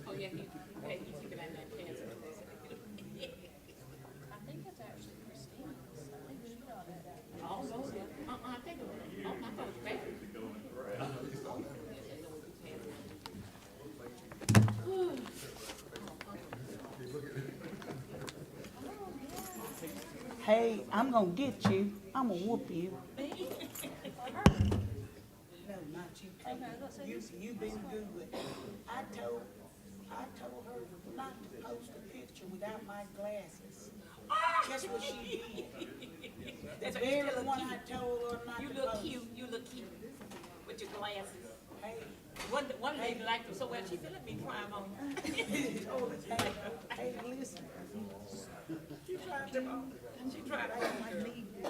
Oh, yeah, he took it in that chance. I think it's actually Christina's. I think she got it. Oh, no, I think it was, oh, I thought it was Becky. Hey, I'm gonna get you. I'm gonna whoop you. No, not you. You been good. I told her not to post a picture without my glasses. Guess what she did? The very one I told her not to You post. look cute, you look cute with your glasses. Hey, One lady liked them so well, she said, let me try them on. hey, listen. She tried them on. She tried them on. I need this.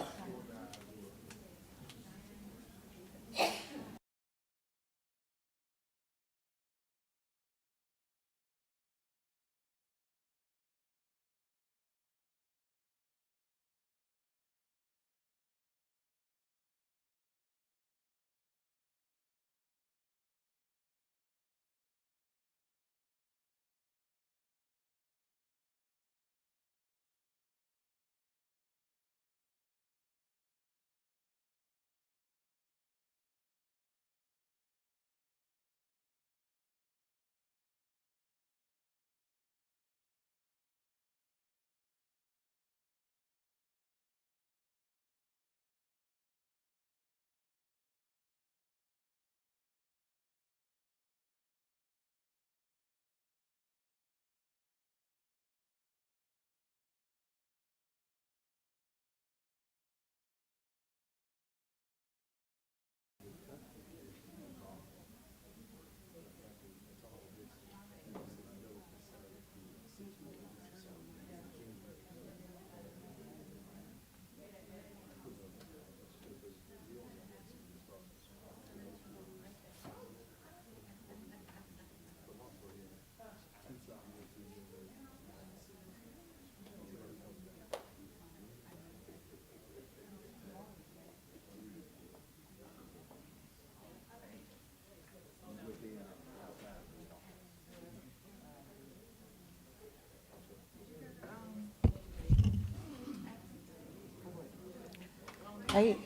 Hey,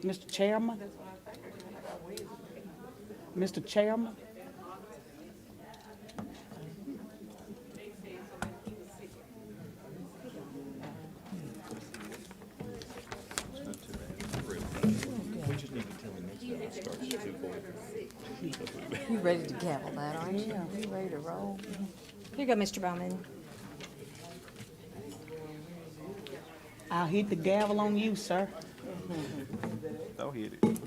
Mr. Chairman. Mr. Chairman. You ready to gavel that, aren't you? You ready to roll? Here you go, Mr. Bowman. I'll hit the gavel on you, sir. Don't hit it.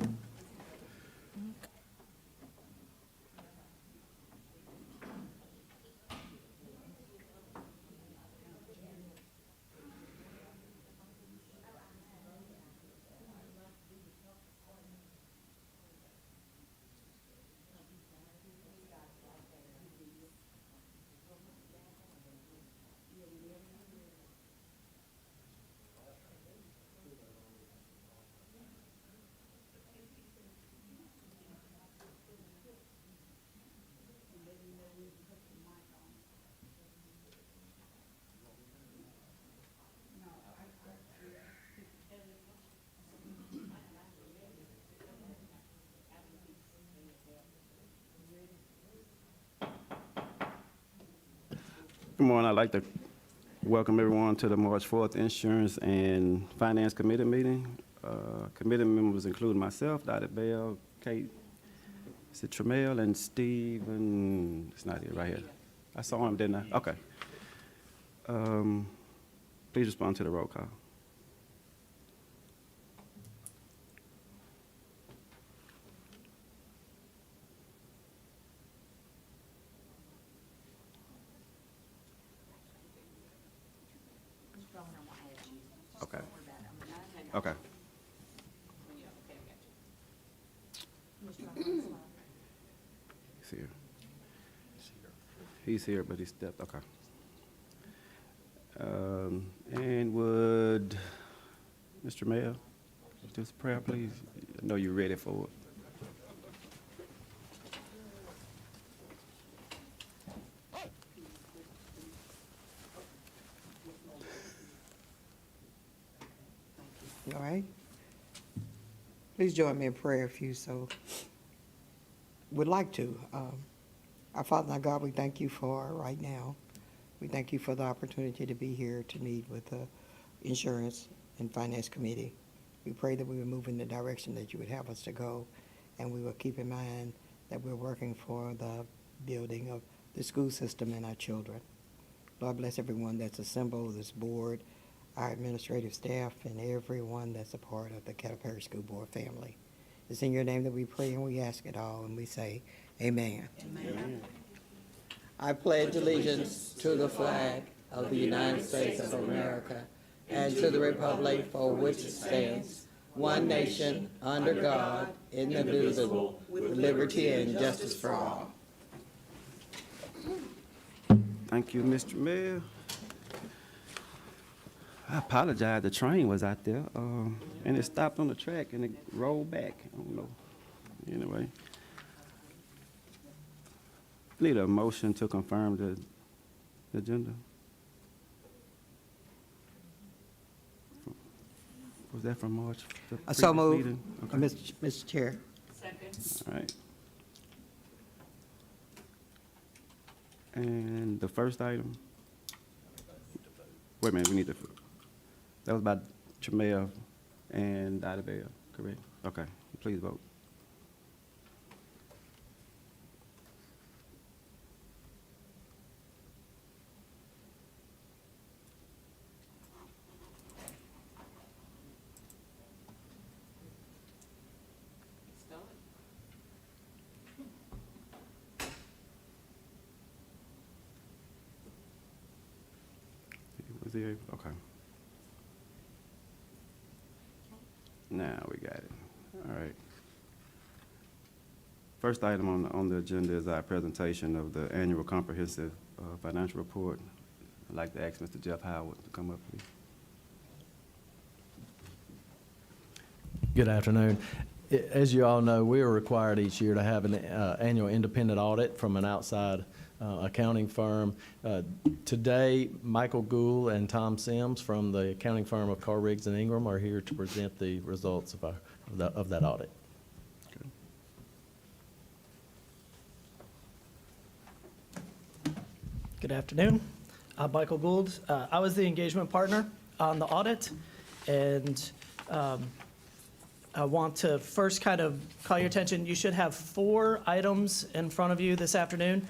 Good morning. I'd like to Welcome everyone to the March 4th Insurance and Finance Committee meeting. Committee members include myself, Dottie Bell, Kate, is it Tramiel, and Stephen, it's not here, right here. I saw him, didn't I? Okay. Please respond to the roll call. Okay. Okay. He's here. He's here, but he stepped, okay. And would, Mr. Mayor, just prayer, please? I know you're ready for it. All right. Please join me in prayer if you so would like to. Our Father, our God, we thank you for right now. We thank you for the opportunity to be here to meet with the Insurance and Finance Committee. We pray that we would move in the direction that you would have us to go, and we will keep in mind that we're working for the building of the school system and our children. Lord, bless everyone that's assembled, this board, our administrative staff, and everyone that's a part of the Caddo Parish School Board family. It's in your name that we pray and we ask it all, and we say, amen. Amen. I pledge allegiance to the flag of the United States of America and to the republic for which it stands, one nation, under God, indivisible, with liberty and justice for all. Thank you, Mr. Mayor. I apologize, the train was out there, and it stopped on the track and it rolled back. I don't know. Anyway. Need a motion to confirm the agenda? Was that from March? the So previous moved, meeting? Okay. Mr. Chair. All right. And the first item? Wait a minute, we need to, that was by Tramiel and Dottie Bell, correct? Okay, please vote. Was he able? Okay. Now we got it. All right. First item on the agenda is our presentation of the annual comprehensive financial report. I'd like to ask Mr. Jeff Howard to come up, please. Good afternoon. As you all know, we are required each year to have an annual independent audit from an outside accounting firm. Today, Michael Gould and Tom Sims from the accounting firm of Carr, Riggs & Ingram are here to present the results of that audit. Good afternoon. I'm Michael Gould. I was the engagement partner on the audit, and I want to first kind of call your attention. You should have 4 items in front of you this afternoon.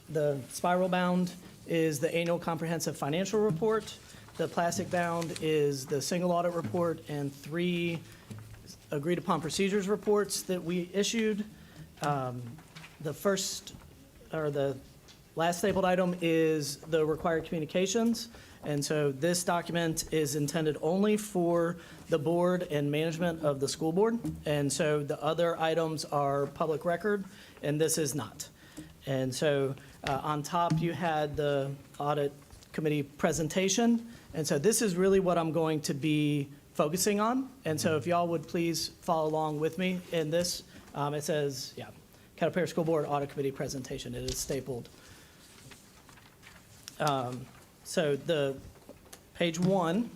The spiral bound is the annual comprehensive financial report. The plastic bound is the single audit report and 3 agreed upon procedures reports that we issued. The first, or the last stapled item is the required communications. And so this document is intended only for the board and management of the school board. And so the other items are public record, and this is not. And so on top, you had the audit committee presentation. And so this is really what I'm going to be focusing on. And so if y'all would please follow along with me in this. It says, Caddo Parish School Board Audit Committee presentation. It is stapled. So the page 1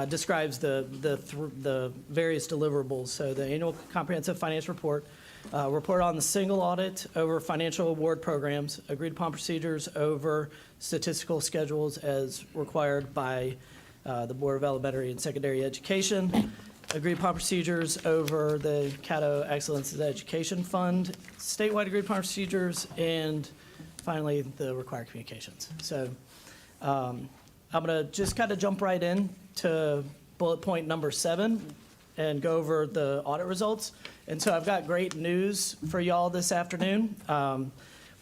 describes the various deliverables. So the annual comprehensive finance report report on the single audit over financial award programs, agreed upon procedures over statistical schedules as required by the Board of Elementary and Secondary Education, agreed upon procedures over the Caddo Excellence in Education Fund, statewide agreed upon procedures, and finally, the required communications. So I'm going to just kind of jump right in to bullet point number 7 and go over the audit results. And so I've got great news for y'all this afternoon.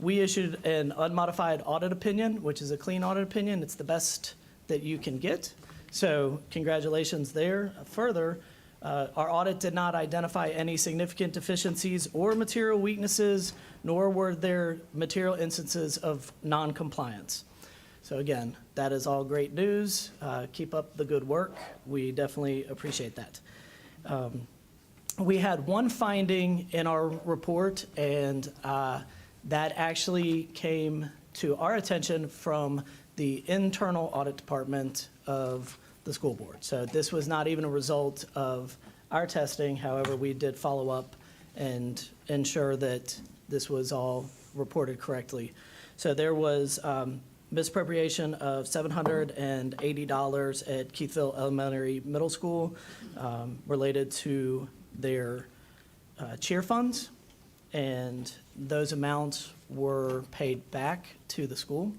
We issued an unmodified audit opinion, which is a clean audit opinion. It's the best that you can get. So congratulations there. Further, our audit did not identify any significant deficiencies or material weaknesses, nor were there material instances of non-compliance. So again, that is all great news. Keep up the good work. We definitely appreciate that. We had one finding in our report, and that actually came to our attention from the internal audit department of the school board. So this was not even a result of our testing. However, we did follow up and ensure that this was all reported correctly. So there was misappropriation of $780 at Keithville Elementary Middle School related to their cheer funds, and those amounts were paid back to the school.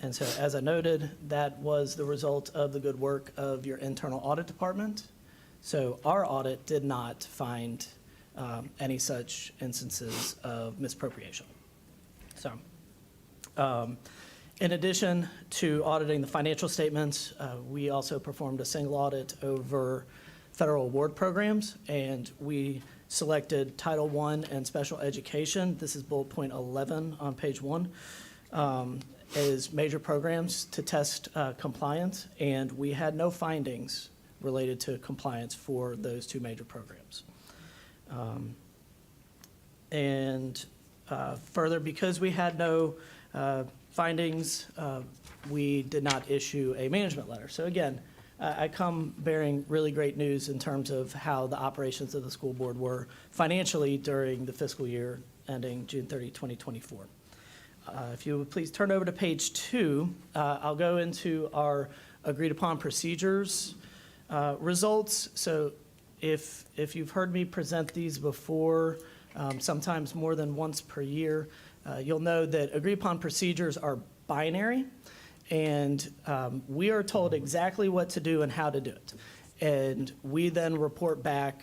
And so, as I noted, that was the result of the good work of your internal audit department. So our audit did not find any such instances of misappropriation. So, in addition to auditing the financial statements, we also performed a single audit over federal award programs, and we selected Title I and special education. This is bullet point 11 on page 1. As major programs to test compliance, and we had no findings related to compliance for those 2 major programs. Further, because we had no findings, we did not issue a management letter. So again, I come bearing really great news in terms of how the operations of the school board were financially during the fiscal year ending June 30, 2024. If you would please turn over to page 2, I'll go into our agreed upon procedures results. So if you've heard me present these before, sometimes more than once per year, you'll know that agreed upon procedures are binary, and we are told exactly what to do and how to do it. And we then report back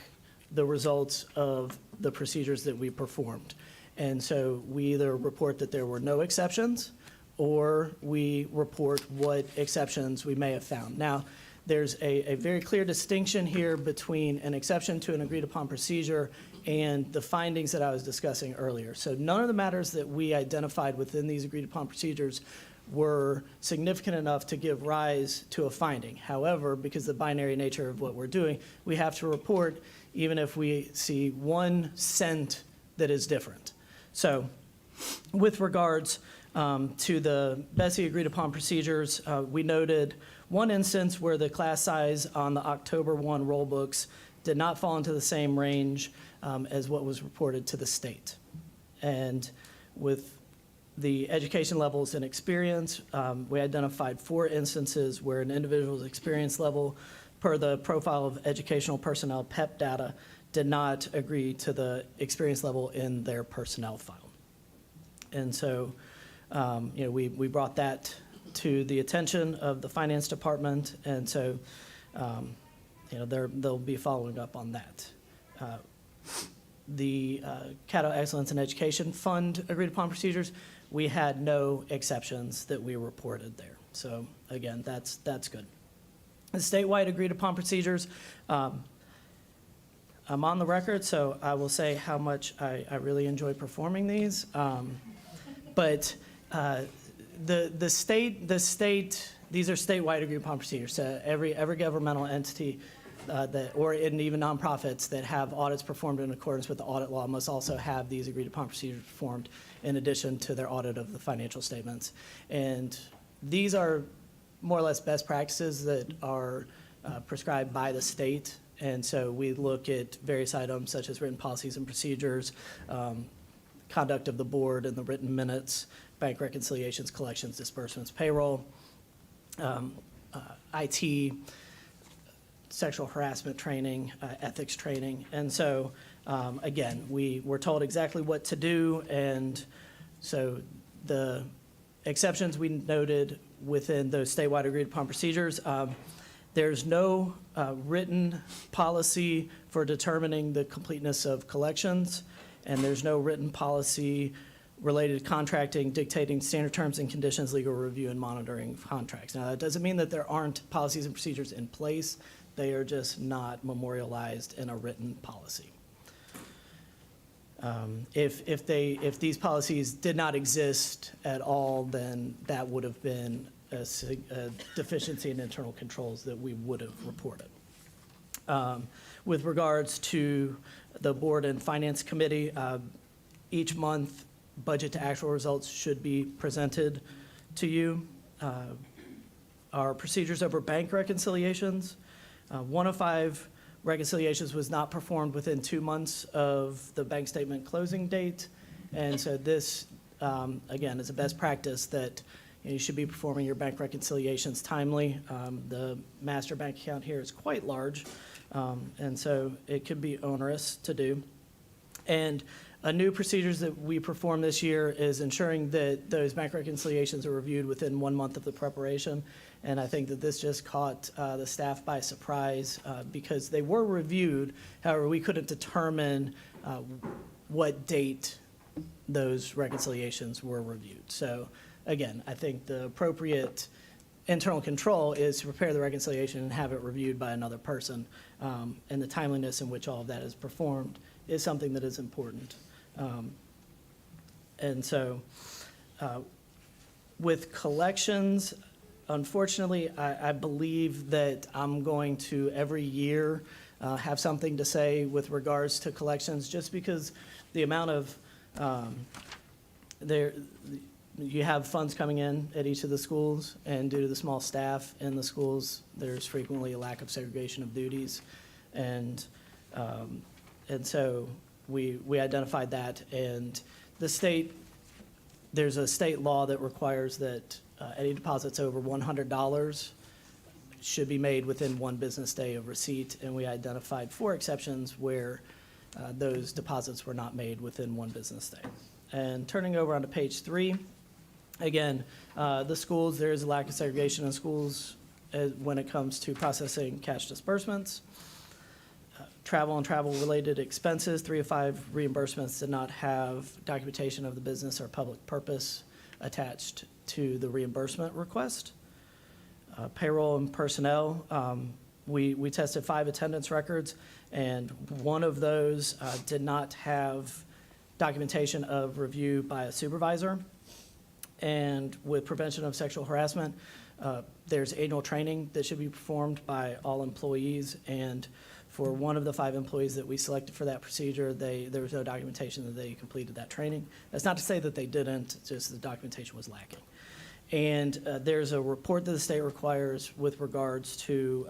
the results of the procedures that we performed. And so we either report that there were no exceptions, or we report what exceptions we may have found. Now, there's a very clear distinction here between an exception to an agreed upon procedure and the findings that I was discussing earlier. So none of the matters that we identified within these agreed upon procedures were significant enough to give rise to a finding. However, because of the binary nature of what we're doing, we have to report even if we see 1 cent that is different. So with regards to the BESI agreed upon procedures, we noted 1 instance where the class size on the October 1 roll books did not fall into the same range as what was reported to the state. And with the education levels and experience, we identified 4 instances where an individual's experience level per the profile of educational personnel PEP data did not agree to the experience level in their personnel file. And so, we brought that to the attention of the finance department, and so, they'll be following up on that. The Caddo Excellence in Education Fund agreed upon procedures, we had no exceptions that we reported there. So again, that's good. The statewide agreed upon procedures, I'm on the record, so I will say how much I really enjoy performing these. But the state, these are statewide agreed upon procedures. So every governmental entity or even nonprofits that have audits performed in accordance with the audit law must also have these agreed upon procedures performed in addition to their audit of the financial statements. And these are more or less best practices that are prescribed by the state And so we look at various items such as written policies and procedures, conduct of the board and the written minutes, bank reconciliations, collections, disbursements, payroll, IT, sexual harassment training, ethics training. And so, again, we were told exactly what to do, and so the exceptions we noted within those statewide agreed upon procedures, there's no written policy for determining the completeness of collections, and there's no written policy related to contracting, dictating standard terms and conditions, legal review, and monitoring of contracts. Now, that doesn't mean that there aren't policies and procedures in place. They are just not memorialized in a written policy. If these policies did not exist at all, then that would have been a deficiency in internal controls that we would have reported. With regards to the board and finance committee, each month, budget to actual results should be presented to you. Our procedures over bank reconciliations, 1 of 5 reconciliations was not performed within 2 months of the bank statement closing date. And so this, again, is a best practice that you should be performing your bank reconciliations timely. The master bank account here is quite large, and so it could be onerous to do. And a new procedures that we perform this year is ensuring that those bank reconciliations are reviewed within 1 month of the preparation. And I think that this just caught the staff by surprise because they were reviewed. However, we couldn't determine what date those reconciliations were reviewed. So again, I think the appropriate internal control is to prepare the reconciliation and have it reviewed by another person. And the timeliness in which all of that is performed is something that is important. And so with collections, unfortunately, I believe that I'm going to every year have something to say with regards to collections, just because the amount of you have funds coming in at each of the schools, and due to the small staff in the schools, there's frequently a lack of segregation of duties, and so we identified that, and the state, there's a state law that requires that any deposits over $100 should be made within 1 business day of receipt, and we identified 4 exceptions where those deposits were not made within 1 business day. And turning over onto page 3, again, the schools, there is a lack of segregation in schools when it comes to processing cash disbursements. Travel and travel-related expenses, 3 of 5 reimbursements did not have documentation of the business or public purpose attached to the reimbursement request. Payroll and personnel, we tested 5 attendance records, and 1 of those did not have documentation of review by a supervisor. And with prevention of sexual harassment, there's annual training that should be performed by all employees, and for 1 of the 5 employees that we selected for that procedure, there was no documentation that they completed that training. That's not to say that they didn't, just the documentation was lacking. And there's a report that the state requires with regards to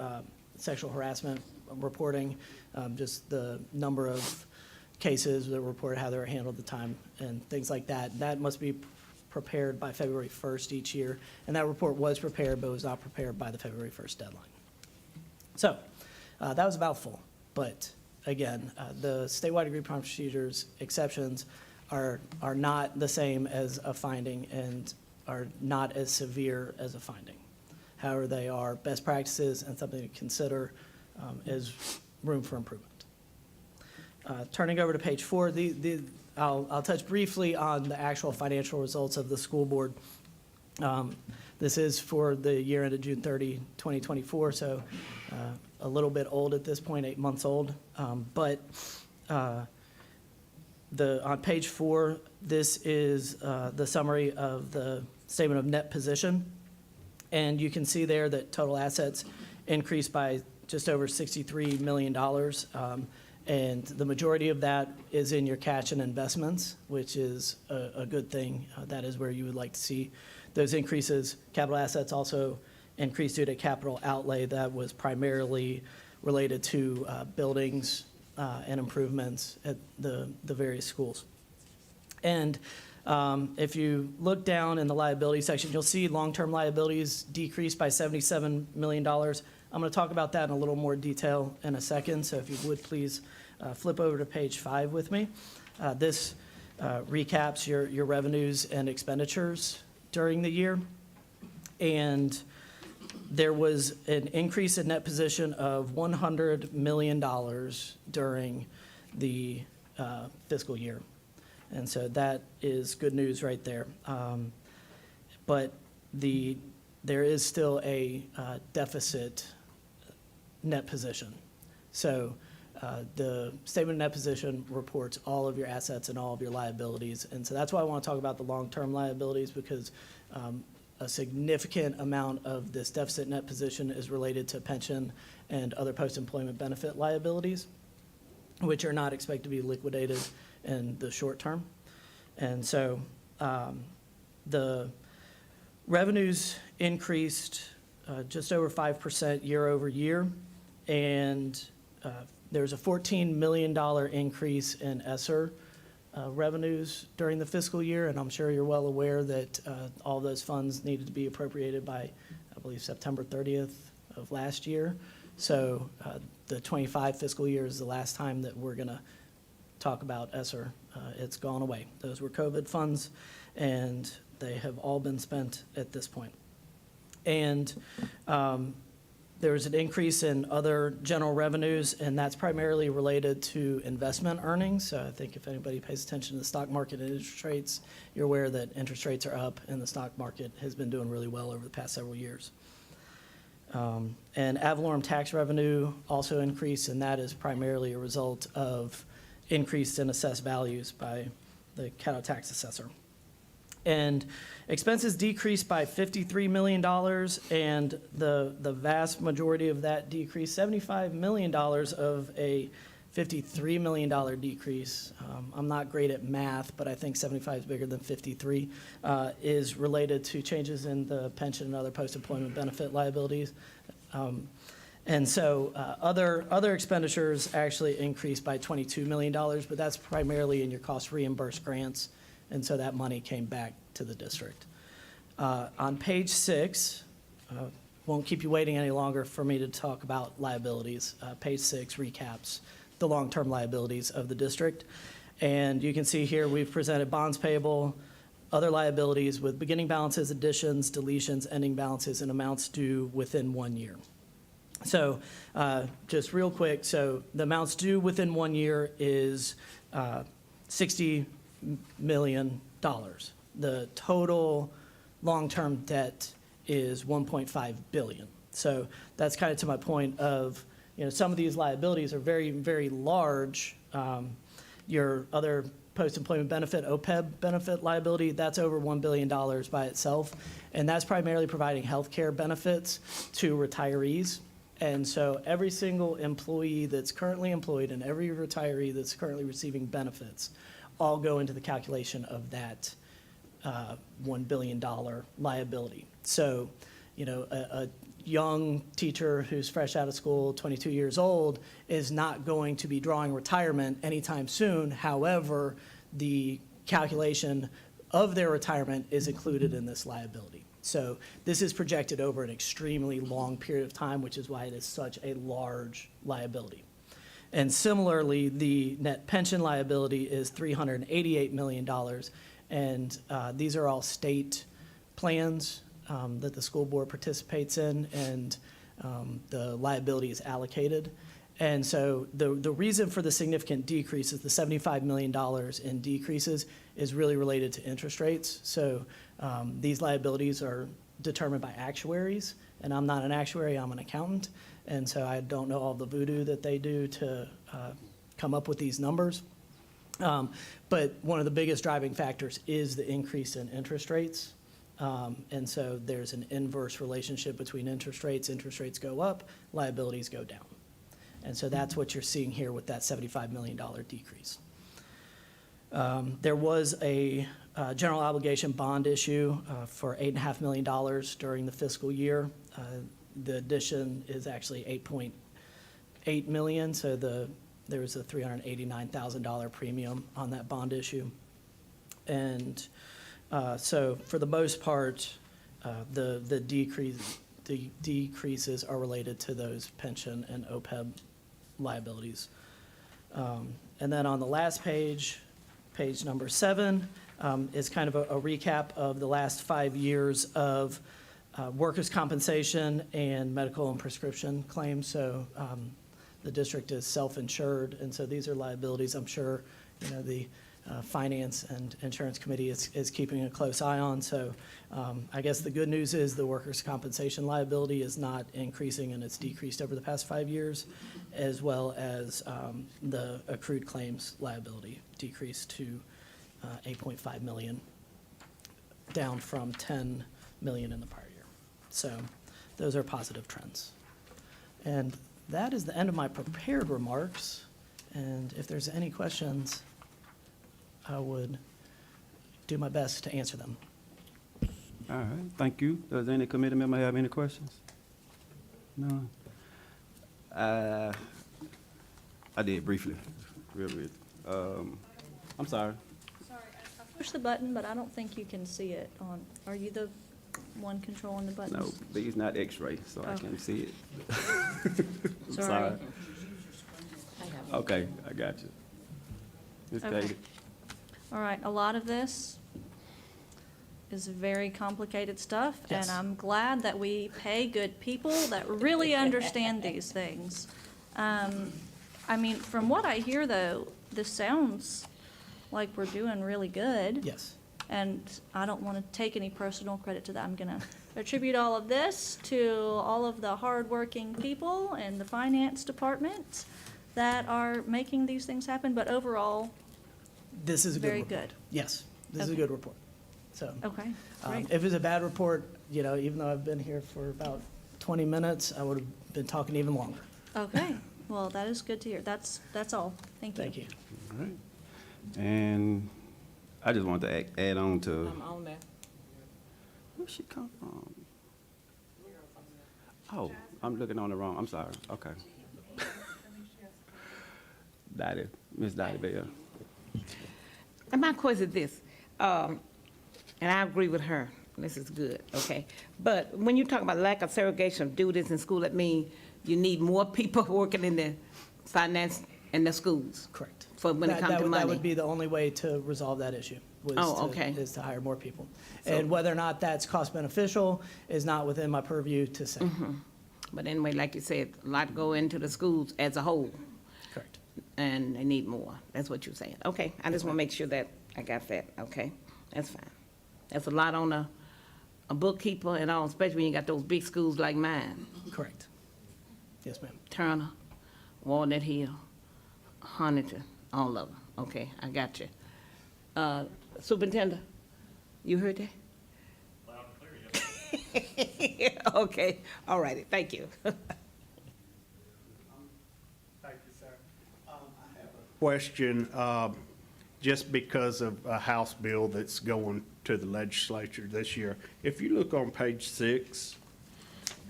sexual harassment reporting, just the number of cases that report how they were handled at the time and things like that. That must be prepared by February 1st each year, and that report was prepared but was not prepared by the February 1st deadline. So that was a mouthful, but again, the statewide agreed upon procedures exceptions are not the same as a finding and are not as severe as a finding. However, they are best practices and something to consider as room for improvement. Turning over to page 4, I'll touch briefly on the actual financial results of the school board. This is for the year ended June 30, 2024, so a little bit old at this point, 8 months old. But on page 4, this is the summary of the statement of net position. And you can see there that total assets increased by just over $63 million. And the majority of that is in your cash and investments, which is a good thing. That is where you would like to see those increases. Capital assets also increased due to capital outlay that was primarily related to buildings and improvements at the various schools. And if you look down in the liability section, you'll see long-term liabilities decreased by $77 million. I'm going to talk about that in a little more detail in a second, so if you would please flip over to page 5 with me. This recaps your revenues and expenditures during the year. And there was an increase in net position of $100 million during the fiscal year. And so that is good news right there. But there is still a deficit net position. So the statement of net position reports all of your assets and all of your liabilities. And so that's why I want to talk about the long-term liabilities, because a significant amount of this deficit net position is related to pension and other post-employment benefit liabilities, which are not expected to be liquidated in the short term. And so the revenues increased just over 5% year over year, and there's a $14 million increase in ESSER revenues during the fiscal year, and I'm sure you're well aware that all those funds needed to be appropriated by, I believe, September 30th of last year. So the 25 fiscal year is the last time that we're going to talk about ESSER. It's gone away. Those were COVID funds, and they have all been spent at this point. And there's an increase in other general revenues, and that's primarily related to investment earnings. So I think if anybody pays attention to the stock market and interest rates, you're aware that interest rates are up, and the stock market has been doing really well over the past several years. And ad valorem tax revenue also increased, and that is primarily a result of increase in assessed values by the Caddo tax assessor. And expenses decreased by $53 million, and the vast majority of that decrease, $75 million of a $53 million decrease, I'm not great at math, but I think 75 is bigger than 53, is related to changes in the pension and other post-employment benefit liabilities. And so other expenditures actually increased by $22 million, but that's primarily in your cost reimbursed grants, and so that money came back to the district. On page 6, won't keep you waiting any longer for me to talk about liabilities. Page 6 recaps the long-term liabilities of the district. And you can see here we've presented bonds payable, other liabilities with beginning balances, additions, deletions, ending balances, and amounts due within 1 year. So just real quick, so the amounts due within 1 year is $60 million. The total long-term debt is $1.5 billion. So that's kind of to my point of, some of these liabilities are very, very large. Your other post-employment benefit, OPEB benefit liability, that's over $1 billion by itself. And that's primarily providing health care benefits to retirees. And so every single employee that's currently employed and every retiree that's currently receiving benefits all go into the calculation of that $1 billion liability. So, a young teacher who's fresh out of school, 22 years old, is not going to be drawing retirement anytime soon. However, the calculation of their retirement is included in this liability. So this is projected over an extremely long period of time, which is why it is such a large liability. And similarly, the net pension liability is $388 million. And these are all state plans that the school board participates in, and the liability is allocated. And so the reason for the significant decrease is the $75 million in decreases is really related to interest rates. So these liabilities are determined by actuaries, and I'm not an actuary, I'm an accountant. And so I don't know all the voodoo that they do to come up with these numbers. But one of the biggest driving factors is the increase in interest rates. And so there's an inverse relationship between interest rates. Interest rates go up, liabilities go down. And so that's what you're seeing here with that $75 million decrease. There was a general obligation bond issue for $8.5 million during the fiscal year. The addition is actually $8 million, so there was a $389,000 premium on that bond issue. And so for the most part, the decreases are related to those pension and OPEB liabilities. And then on the last page, page number 7, is kind of a recap of the last 5 years of workers' compensation and medical and prescription claims. So the district is self-insured, and so these are liabilities I'm sure, you know, the Finance and Insurance Committee is keeping a close eye on. So I guess the good news is the workers' compensation liability is not increasing, and it's decreased over the past 5 years, as well as the accrued claims liability decreased to $8.5 million, down from $10 million in the prior year. So those are positive trends. And that is the end of my prepared remarks. And if there's any questions, I would do my best to answer them. All right, thank you. Does any committee member have any questions? No? I did briefly, real brief. I'm sorry. Sorry, I pushed the button, but I don't think you can see it on, are you the one controlling the buttons? No, these not X-ray, so I Oh. can't see it. I'm Sorry. sorry. I have Okay, I got you. Ms. Okay. Katie. All right, a lot of this is very complicated stuff, and Yes. I'm glad that we pay good people that really understand these things. I mean, from what I hear, though, this sounds like we're doing really good. Yes. And I don't want to take any personal credit to that. I'm going to attribute all of this to all of the hardworking people in the finance department that are making these things happen. But overall, This is a good Very report. good. Yes, this is a Okay. good report. So, okay, great. if it's a bad report, you know, even though I've been here for about 20 minutes, I would have been talking even longer. Okay, well, that is good to hear. That's all. Thank you. Thank you. All right. And I just wanted to add on to. I'm on there. Where she come from? Oh, I'm looking on the wrong, I'm sorry, okay. Dottie, Miss Dottie Bell. And my question is this, and I agree with her, this is good, okay? But when you talk about lack of segregation of duties in school, that means you need more people working in the finance in the schools? Correct. For when it That- comes that to would- That money? would be the only way to resolve that issue. Oh, okay. Is to hire more people. And whether or not that's cost beneficial is not within my purview to say. But anyway, like you said, a lot go into the schools as a whole, Correct. and they need more. That's what you're saying. Okay, I just want to make sure that I got that, okay? That's fine. That's a lot on a bookkeeper and all, especially when you got those big schools like mine. Correct. Yes, ma'am. Turner, Walnut Hill, Huntington, all of them. Okay, I got you. Superintendent, you heard that? Loud and clear, yes. Okay, all righty, thank you. Thank you, sir. I have a question, just because of a House bill that's going to the legislature this year. If you look on page 6,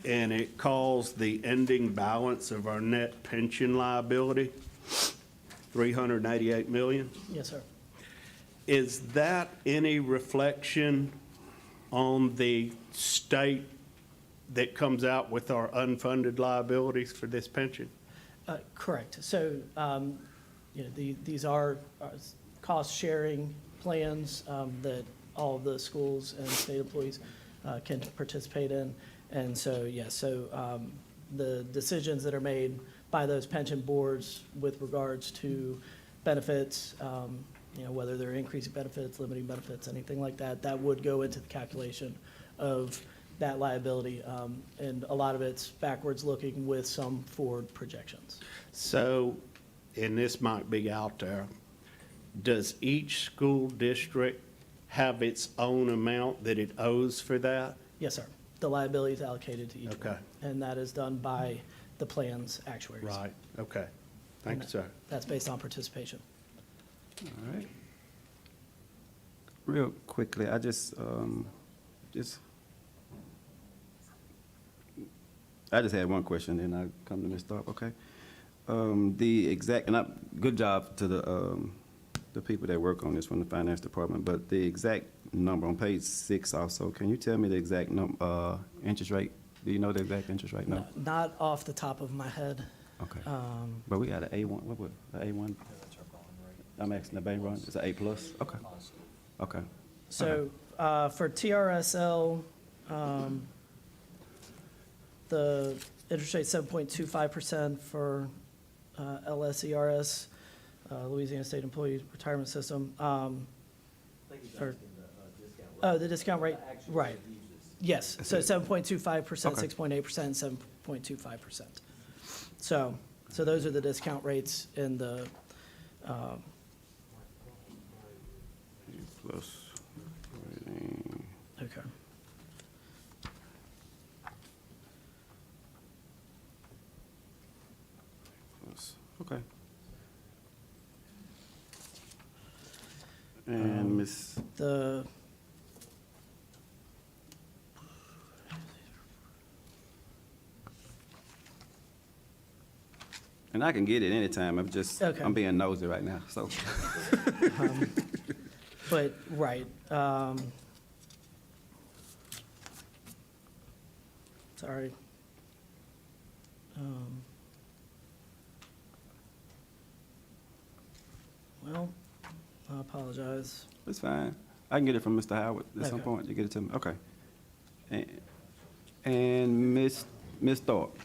and it calls the ending balance of our net pension liability, $388 million. Yes, sir. Is that any reflection on the state that comes out with our unfunded liabilities for this pension? Correct. So, you know, these are cost-sharing plans that all of the schools and state employees can participate in. And so, yes, so the decisions that are made by those pension boards with regards to benefits, you know, whether they're increasing benefits, limiting benefits, anything like that, that would go into the calculation of that liability. And a lot of it's backwards looking with some forward projections. So, and this might be out there, does each school district have its own amount that it owes for that? Yes, sir. The liability is allocated to each one. Okay. And that is done by the plan's actuaries. Right, okay. Thank you, sir. That's based on participation. All right. Real quickly, I just had one question, then I come to Ms. Thorpe, okay? The exact, and good job to the people that work on this from the finance department, but the exact number on page 6 also, can you tell me the exact interest rate? Do you know the exact interest rate? No? Not off the top of my head. Okay. But we got an A1, what was it, an A1? I'm asking the bank run, it's an A plus? Okay. Okay. So for TRSL, the interest rate 7.25% for LSERS, Louisiana State Employee Retirement System. The discount rate, right. Yes, so 7.25%, Okay. 6.8%, and 7.25%. So those are the discount rates in the, Plus rating. okay. Plus, okay. And Miss, The, and I can get it anytime, Okay. I'm being nosy right now, so. but, right. Sorry. Well, I apologize. It's fine. I can get it from Mr. Howard at some Okay. point. You get it to me? Okay. And Miss Thorpe.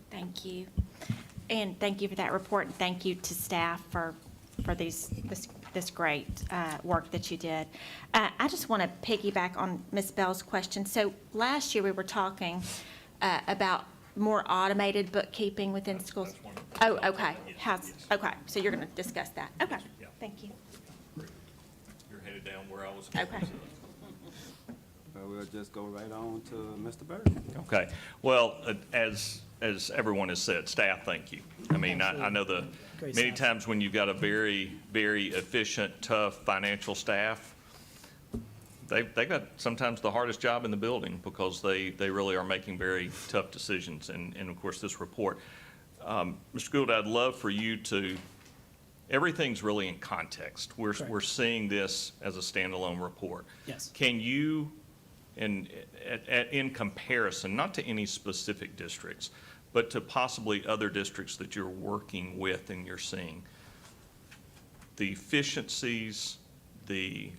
Thank you. And thank you for that report, and thank you to staff for this great work that you did. I just want to piggyback on Ms. Bell's question. So last year, we were talking about more automated bookkeeping within schools. Oh, okay. Okay, so you're going to discuss that. Okay, thank you. You're headed down where I was. Okay. We'll just go right on to Mr. Bird. Okay. Well, as everyone has said, staff, thank you. I mean, I know Great many staff. times when you've got a very, very efficient, tough financial staff, they've got sometimes the hardest job in the building because they really are making very tough decisions. And of course, this report. Mr. Gould, I'd love for you to, everything's really in context. We're Correct. seeing this as a standalone report. Yes. Can you, in comparison, not to any specific districts, but to possibly other districts that you're working with and you're seeing, the efficiencies, the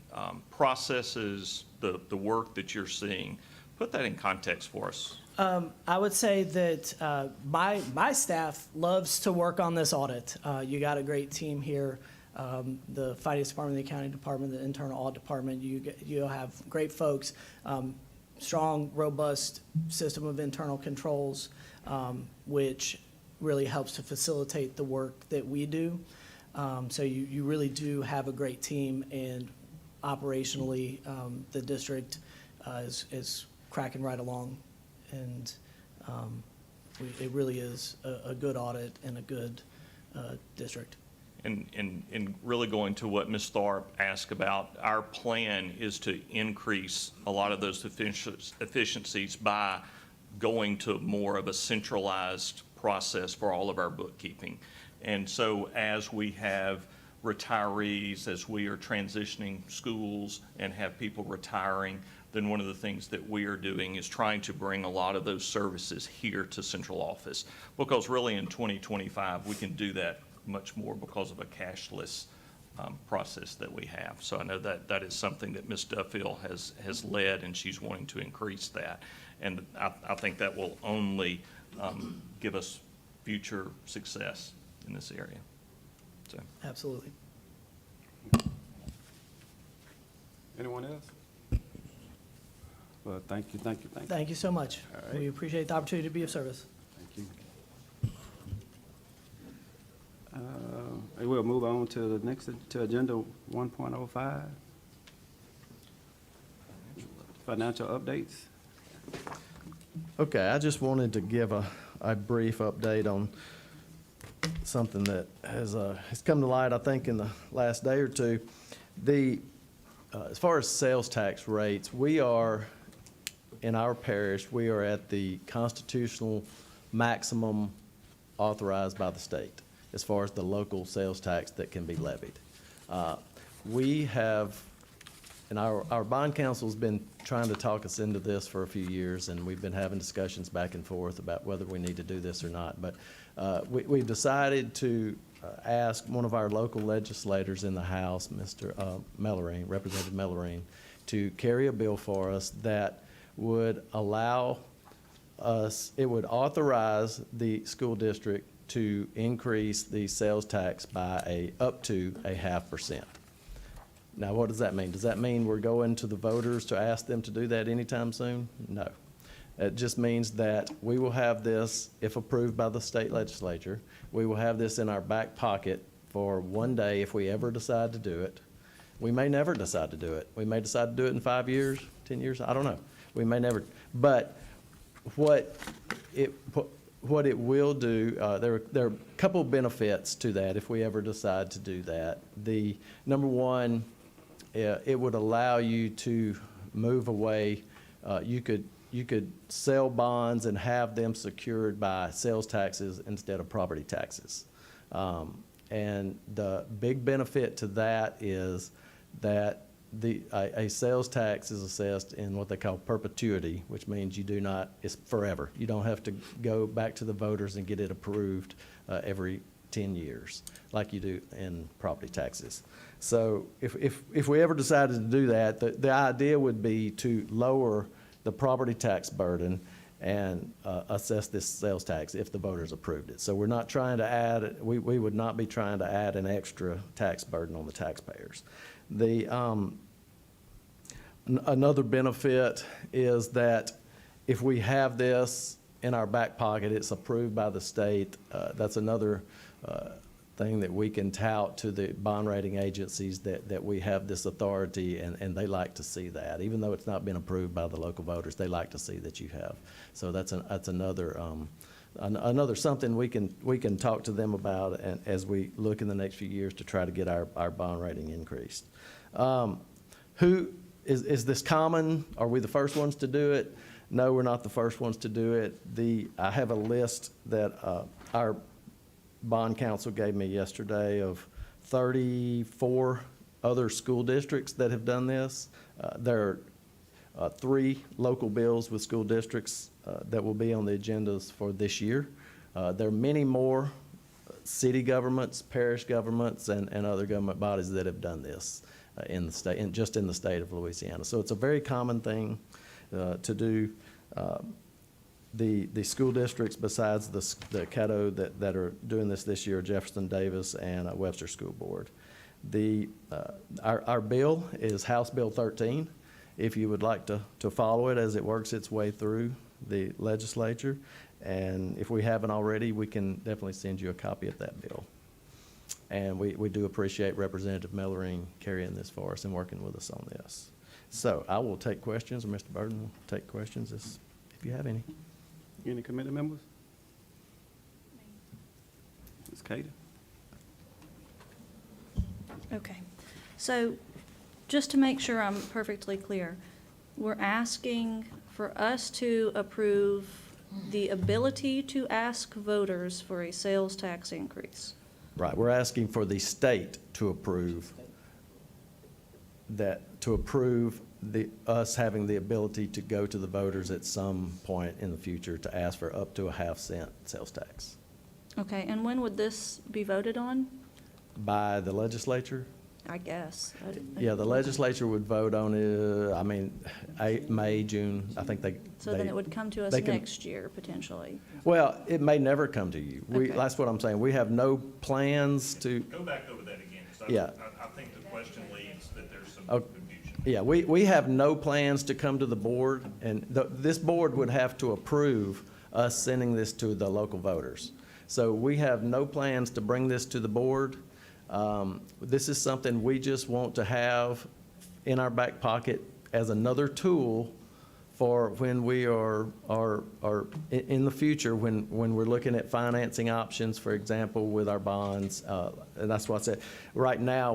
processes, the work that you're seeing, put that in context for us. I would say that my staff loves to work on this audit. You got a great team here. The finance department, the accounting department, the internal audit department. You have great folks. Strong, robust system of internal controls, which really helps to facilitate the work that we do. So you really do have a great team, and operationally, the district is cracking right along. And it really is a good audit and a good district. And really going to what Ms. Tharp asked about, our plan is to increase a lot of those efficiencies by going to more of a centralized process for all of our bookkeeping. And so as we have retirees, as we are transitioning schools and have people retiring, then one of the things that we are doing is trying to bring a lot of those services here to central office. Because really in 2025, we can do that much more because of a cashless process that we have. So I know that is something that Ms. Duffield has led, and she's wanting to increase that. And I think that will only give us future success in this area. So. Absolutely. Anyone else? Well, thank you. Thank you so much. All right. We appreciate the opportunity to be of service. Thank you. And we'll move on to the next, to agenda 1.05. Financial updates. Okay, I just wanted to give a brief update on something that has come to light, I think, in the last day or two. As far as sales tax rates, we are, in our parish, we are at the constitutional maximum authorized by the state as far as the local sales tax that can be levied. We have, and our bond council's been trying to talk us into this for a few years, and we've been having discussions back and forth about whether we need to do this or not. But we've decided to ask one of our local legislators in the House, Mr. Mellorine, Representative Mellorine, to carry a bill for us that would allow us, it would authorize the school district to increase the sales tax by up to 0.5%. Now, what does that mean? Does that mean we're going to the voters to ask them to do that anytime soon? No. It just means that we will have this, if approved by the state legislature, we will have this in our back pocket for one day if we ever decide to do it. We may never decide to do it. We may decide to do it in 5 years, 10 years, I don't know. We may never. But what it will do, there are a couple of benefits to that if we ever decide to do that. The number one, it would allow you to move away. You could sell bonds and have them secured by sales taxes instead of property taxes. And the big benefit to that is that a sales tax is assessed in what they call perpetuity, which means it's forever. You don't have to go back to the voters and get it approved every 10 years like you do in property taxes. So if we ever decided to do that, the idea would be to lower the property tax burden and assess this sales tax if the voters approved it. So we're not trying to add, we would not be trying to add an extra tax burden on the taxpayers. Another benefit is that if we have this in our back pocket, it's approved by the state. That's another thing that we can tout to the bond rating agencies that we have this authority, and they like to see that. Even though it's not been approved by the local voters, they like to see that you have. So that's another something we can talk to them about and as we look in the next few years to try to get our bond rating increased. Is this common? Are we the first ones to do it? No, we're not the first ones to do it. I have a list that our bond council gave me yesterday of 34 other school districts that have done this. There are 3 local bills with school districts that will be on the agendas for this year. There are many more city governments, parish governments, and other government bodies that have done this in the state, just in the state of Louisiana. So it's a very common thing to do. The school districts besides the Caddo that are doing this year, Jefferson Davis and Webster School Board. Our bill is House Bill 13. If you would like to follow it as it works its way through the legislature, and if we haven't already, we can definitely send you a copy of that bill. And we do appreciate Representative Mellorine carrying this for us and working with us on this. So I will take questions, or Mr. Burden will take questions if you have any. Any committee members? Ms. Caddo? Okay, so just to make sure I'm perfectly clear, we're asking for us to approve the ability to ask voters for a sales tax increase. Right, we're asking for the state to approve us having the ability to go to the voters at some point in the future to ask for up to a 0.5 cent sales tax. Okay, and when would this be voted on? By the legislature? I guess. Yeah, the legislature would vote on it, May, June, I think they. So then it would come to us next year, potentially. Well, it may never come to you. Okay. That's what I'm saying. We have no plans to. Go back over that again, because Yeah. I think the question leads that there's some Oh, confusion. Yeah, we have no plans to come to the board, and this board would have to approve us sending this to the local voters. So we have no plans to bring this to the board. This is something we just want to have in our back pocket as another tool for when we are in the future, when we're looking at financing options, for example, with our bonds. And that's what I said. Right now,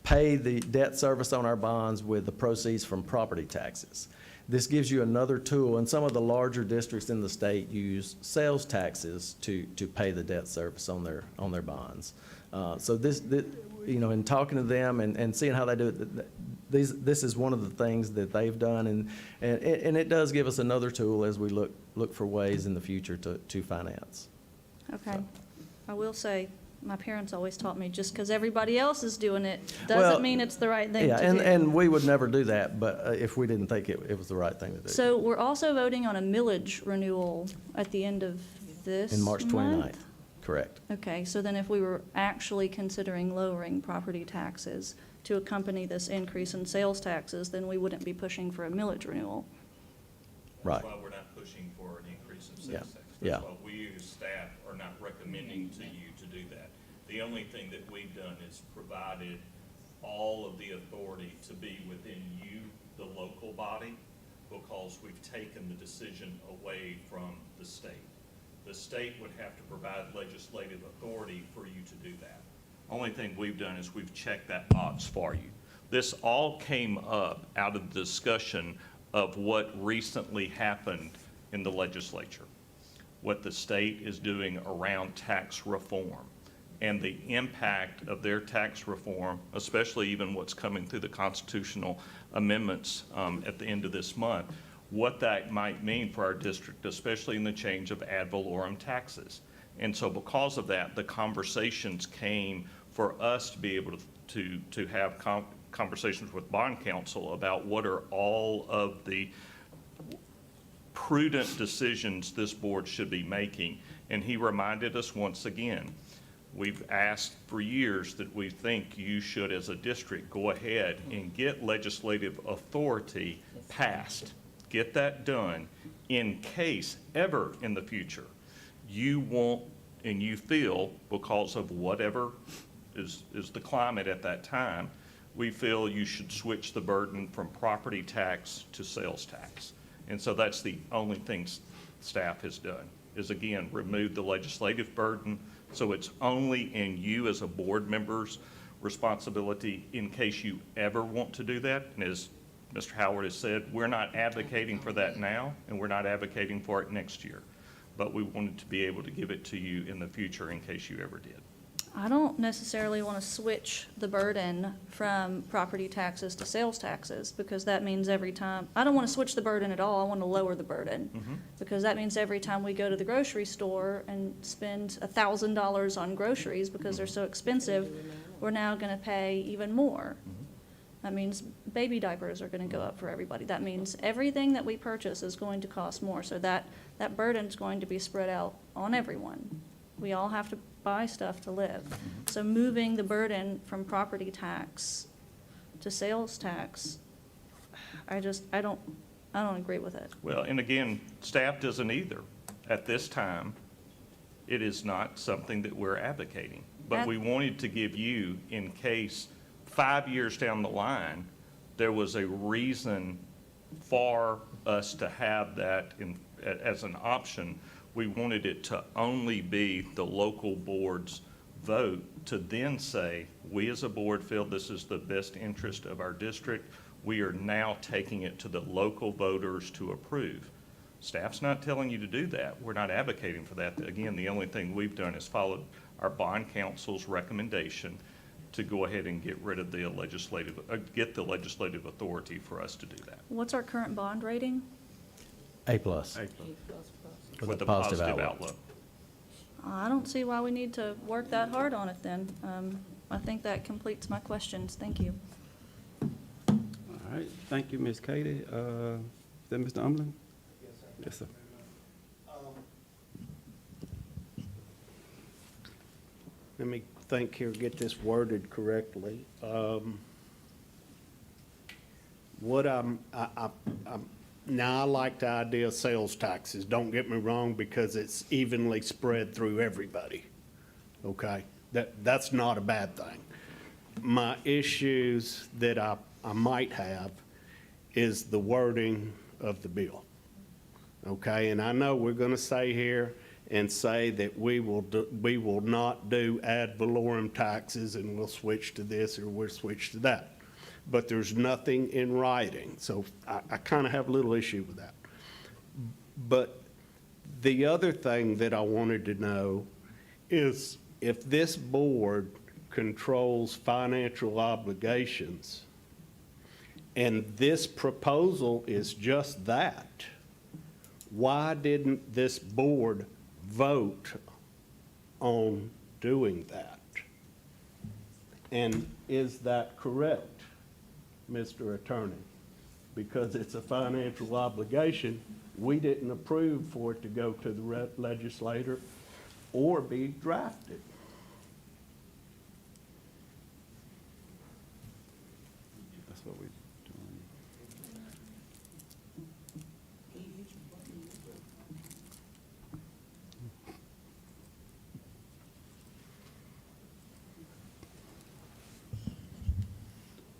pay the debt service on our bonds with the proceeds from property taxes. This gives you another tool, and some of the larger districts in the state use sales taxes to pay the debt service on their bonds. So this, you know, in talking to them and seeing how they do it, this is one of the things that they've done, and it does give us another tool as we look for ways in the future to finance. Okay. I will say, my parents always taught me, just because everybody else is doing it, Well, doesn't mean it's the right thing Yeah, to do. and we would never do that, but if we didn't think it was the right thing to do. So we're also voting on a millage renewal at the end of this In March month? 29th, correct. Okay, so then if we were actually considering lowering property taxes to accompany this increase in sales taxes, then we wouldn't be pushing for a millage renewal. Right. That's why we're not pushing for an increase in Yeah, sales tax. yeah. That's why we as staff are not recommending to you to do that. The only thing that we've done is provided all of the authority to be within you, the local body, because we've taken the decision away from the state. The state would have to provide legislative authority for you to do that. Only thing we've done is we've checked that box for you. This all came up out of the discussion of what recently happened in the legislature, what the state is doing around tax reform, and the impact of their tax reform, especially even what's coming through the constitutional amendments at the end of this month, what that might mean for our district, especially in the change of ad valorem taxes. And so because of that, the conversations came for us to be able to have conversations with bond counsel about what are all of the prudent decisions this board should be making. And he reminded us once again, we've asked for years that we think you should, as a district, go ahead and get legislative authority passed. Get that done in case ever in the future you want and you feel, because of whatever is the climate at that time, we feel you should switch the burden from property tax to sales tax. And so that's the only thing staff has done, is again, remove the legislative burden. So it's only in you as a board member's responsibility in case you ever want to do that. And as Mr. Howard has said, we're not advocating for that now, and we're not advocating for it next year. But we wanted to be able to give it to you in the future in case you ever did. I don't necessarily want to switch the burden from property taxes to sales taxes, because that means every time, I don't want to switch the burden at all, I want to lower the burden. Because that means every time we go to the grocery store and spend $1,000 on groceries because they're so expensive, we're now going to pay even more. That means baby diapers are going to go up for everybody. That means everything that we purchase is going to cost more, so that burden's going to be spread out on everyone. We all have to buy stuff to live. So moving the burden from property tax to sales tax, I don't agree with it. Well, and again, staff doesn't either. At this time, it is not something that we're advocating. But we wanted to give you, in case 5 years down the line, there was a reason for us to have that as an option. We wanted it to only be the local board's vote to then say, we as a board feel this is the best interest of our district. We are now taking it to the local voters to approve. Staff's not telling you to do that. We're not advocating for that. Again, the only thing we've done is followed our bond council's recommendation to go ahead and get rid of the get the legislative authority for us to do that. What's our current bond rating? A+. With a positive outlook. I don't see why we need to work that hard on it then. I think that completes my questions. Thank you. All right, thank you, Ms. Katie. Is that Mr. Umlin? Yes, sir. Yes, sir. Let me think here, get this worded correctly. Now, I like the idea of sales taxes, don't get me wrong, because it's evenly spread through everybody, okay? That's not a bad thing. My issues that I might have is the wording of the bill, okay? And I know we're gonna say here, and say that we will not do ad valorem taxes and we'll switch to this or we'll switch to that. But there's nothing in writing, so I kind of have a little issue with that. But the other thing that I wanted to know is if this board controls financial obligations, and this proposal is just that, why didn't this board vote on doing that? And is that correct, Mr. Attorney? Because it's a financial obligation, we didn't approve for it to go to the legislator or be drafted. That's what we're doing.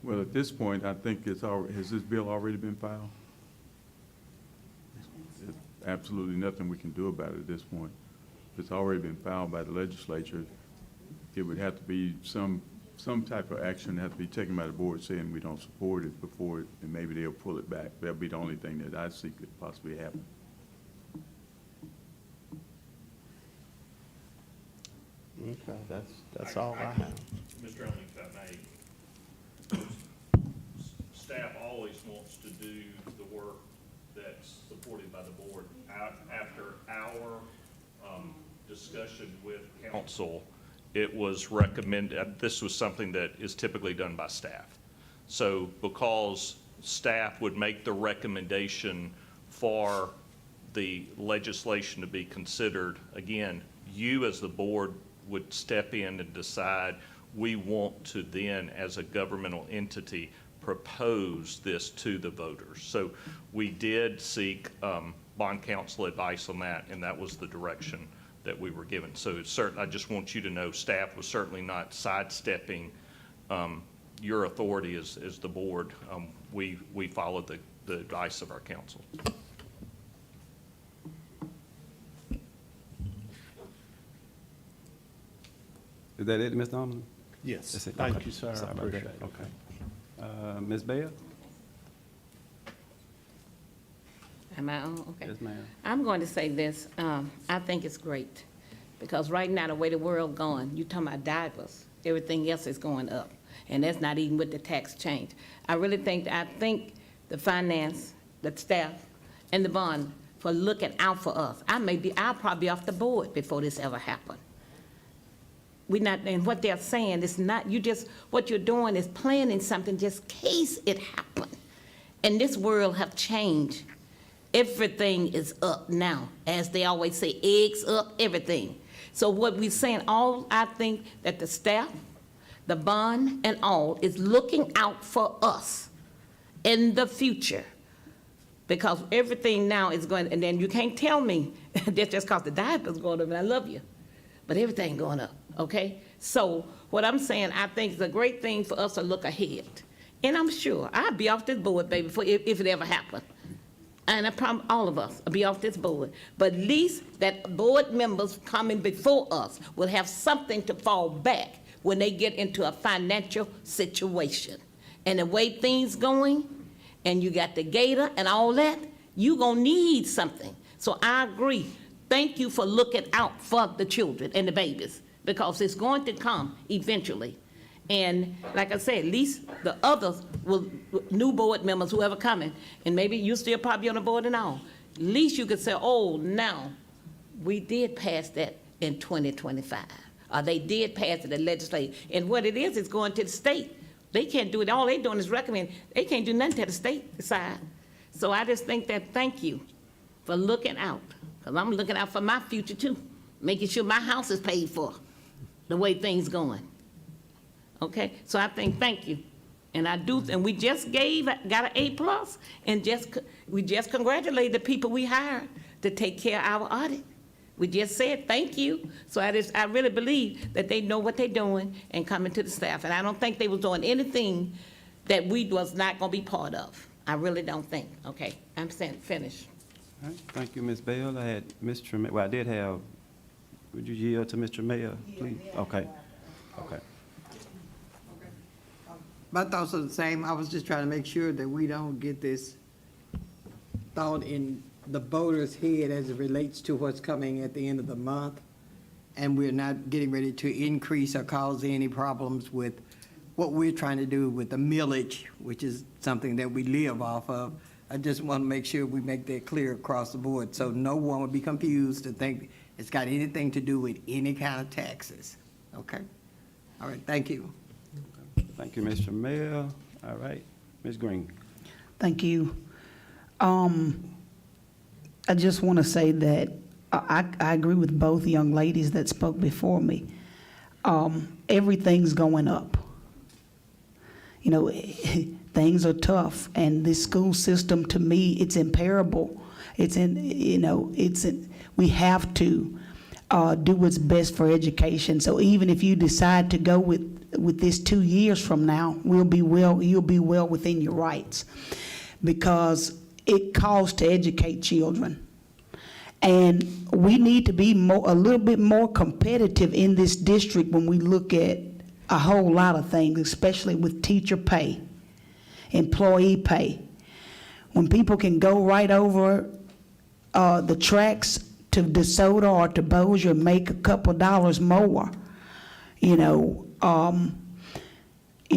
Well, at this point, I think has this bill already been filed? There's absolutely nothing we can do about it at this point. If it's already been filed by the legislature, it would have to be some type of action that has to be taken by the board saying we don't support it before it, and maybe they'll pull it back. That'll be the only thing that I see could possibly happen. Okay, that's all I have. Mr. Elney, if I may, staff always wants to do the work that's supported by the board. After our discussion with council, it was recommended, this was something that is typically done by staff. So because staff would make the recommendation for the legislation to be considered, again, you as the board would step in and decide, we want to then, as a governmental entity, propose this to the voters. So we did seek bond counsel advice on that, and that was the direction that we were given. So it's certain, I just want you to know staff was certainly not sidestepping your authority as the board. We followed the advice of our counsel. Is that it, Ms. Norman? Yes, That's it? thank Okay. you, sir, I Sorry about that. appreciate it. Okay. Ms. Bell? Am I on? Okay. Yes, ma'am. I'm going to say this, I think it's great, because right now, the way the world going, you talking about diapers, everything else is going up, and that's not even with the tax change. I think the finance, the staff, and the bond for looking out for us. I'll probably be off the board before this ever happened. And what they're saying is not, what you're doing is planning something just in case it happened. And this world have changed. Everything is up now. As they always say, eggs up, everything. So what we're saying, I think that the staff, the bond, and all is looking out for us in the future. Because everything now is going, and then you can't tell me that's just because the diaper's going up, and I love you. But everything going up, okay? So what I'm saying, I think it's a great thing for us to look ahead. And I'm sure I'll be off this board, baby, if it ever happened. And I promise all of us will be off this board. But at least that board members coming before us will have something to fall back when they get into a financial situation. And the way things going, and you got the gator and all that, you gonna need something. So I agree. Thank you for looking out for the children and the babies, because it's going to come eventually. And like I said, at least the others will, new board members, whoever coming, and maybe you still probably on the board and all, at least you could say, oh, now, we did pass that in 2025. Or they did pass it in legislature. And what it is going to the state. They can't do it. All they doing is recommend. They can't do nothing till the state decide. So I just think that thank you for looking out. Because I'm looking out for my future too, making sure my house is paid for, the way things going. Okay, so I think thank you. And I do, and we just got an A+, and we just congratulated the people we hired to take care of our audit. We just said thank you. So I really believe that they know what they're doing and coming to the staff. And I don't think they was doing anything that we was not gonna be part of. I really don't think. Okay, I'm saying finish. All right, thank you, Ms. Bell. I had Ms. Tremel, well, I did have, would you yield to Ms. Tremel, please? Okay, okay. My thoughts are the same. I was just trying to make sure that we don't get this thought in the voter's head as it relates to what's coming at the end of the month. And we're not getting ready to increase or cause any problems with what we're trying to do with the millage, which is something that we live off of. I just want to make sure we make that clear across the board, so no one would be confused to think it's got anything to do with any kind of taxes. Okay? All right, thank you. Thank you, Ms. Tremel. All right, Ms. Green. Thank you. I just want to say that I agree with both young ladies that spoke before me. Everything's going up. You know, things are tough, and this school system, to me, it's imperishable. We have to do what's best for education. So even if you decide to go with this 2 years from now, you'll be well within your rights, because it costs to educate children. And we need to be a little bit more competitive in this district when we look at a whole lot of things, especially with teacher pay, employee pay. When people can go right over the tracks to DeSoto or to Bossier and make a couple dollars more,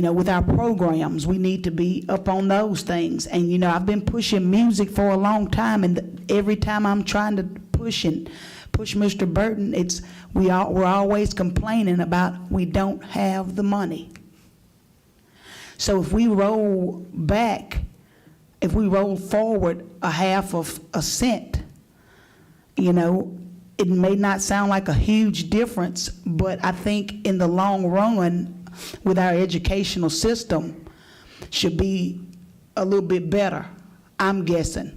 with our programs, we need to be up on those things. And, I've been pushing music for a long time, and every time I'm trying to push Mr. Burton, we're always complaining about we don't have the money. So if we roll forward a half of a cent, it may not sound like a huge difference, but I think in the long run, with our educational system, should be a little bit better, I'm guessing.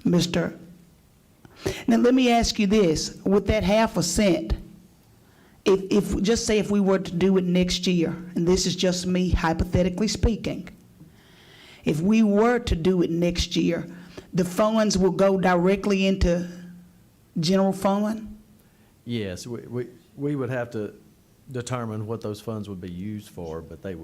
Now let me ask you this, with that half a cent, if just say if we were to do it next year, and this is just me hypothetically speaking, if we were to do it next year, the funds will go directly into general fund? Yes, we would have to determine what those funds would be used for, but they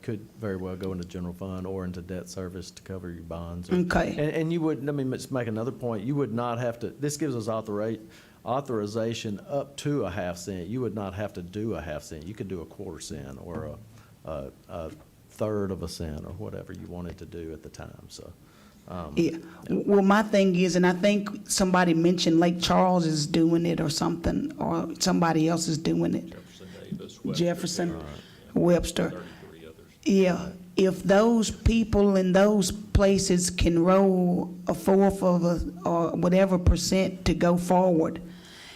could very well go into general fund or into debt service to cover your bonds. Okay. And you would, let me just make another point, you would not have to, this gives us authorization up to a half cent. You would not have to do a half cent. You could do a quarter cent or a third of a cent or whatever you wanted to do at the time, so. Yeah, well, my thing is, and I think somebody mentioned Lake Charles is doing it or something, or somebody else is doing it. Jefferson, Webster. 33 others. Yeah, if those people in those places can roll a fourth of or whatever percent to go forward,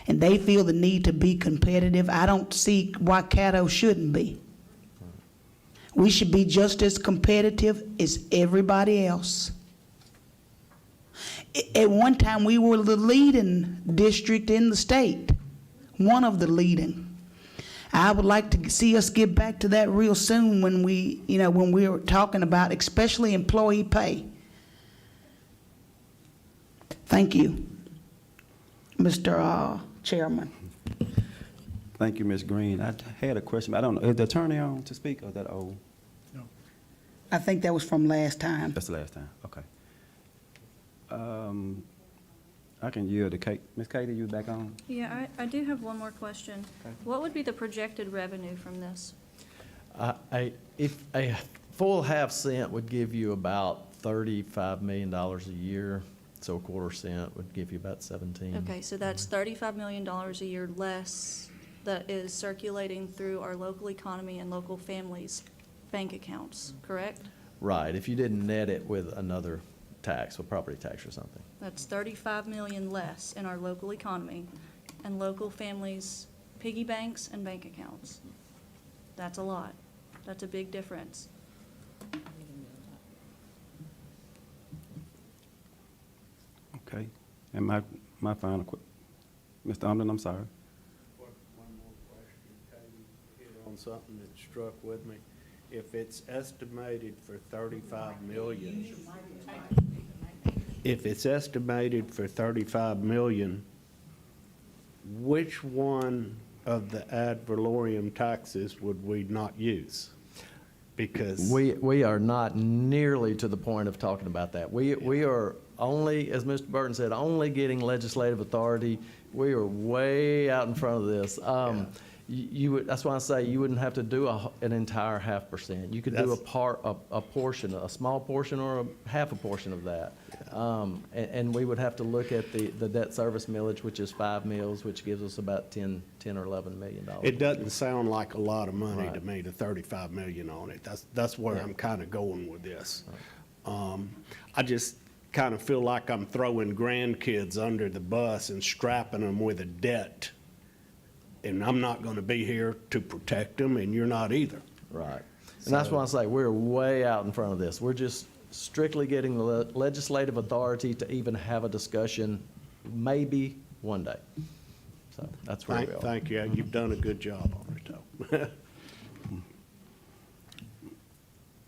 and they feel the need to be competitive, I don't see why Caddo shouldn't be. We should be just as competitive as everybody else. At one time, we were the leading district in the state, one of the leading. I would like to see us get back to that real soon when we're talking about especially employee pay. Thank you, Mr. Chairman. Thank you, Ms. Green. I had a question. I don't know, is the attorney on to speak, or is that old? I think that was from last time. That's the last time, okay. I can yield to Kate. Ms. Katie, you back on? Yeah, I do have one more question. Okay. What would be the projected revenue from this? If a full half cent would give you about $35 million a year, so a quarter cent would give you about 17. Okay, so that's $35 million a year less that is circulating through our local economy and local families' bank accounts, correct? Right, if you didn't net it with another tax, a property tax or something. That's 35 million less in our local economy and local families' piggy banks and bank accounts. That's a lot. That's a big difference. Okay. And my final Mr. Umden, I'm sorry. One more question, Katie, hit on something that struck with me. If it's estimated for 35 million, if it's estimated for 35 million, which one of the ad valorem taxes would we not use? Because We are not nearly to the point of talking about that. We are only, as Mr. Burton said, only getting legislative authority. We are way out in front of this. You would, that's why I say you wouldn't have to do an entire 0.5%. You could do a portion, a small portion or a half a portion of that. And we would have to look at the debt service millage, which is 5 mills, which gives us about 10 or $11 million. it doesn't sound like a lot of money to Right. me, the 35 million on it. That's where I'm kind of going with this. I just kind of feel like I'm throwing grandkids under the bus and strapping them with a debt. And I'm not going to be here to protect them, and you're not either. Right. And that's why I say we're way out in front of this. We're just strictly getting the legislative authority to even have a discussion, maybe one day. So that's where we are. Thank you. You've done a good job on it, though.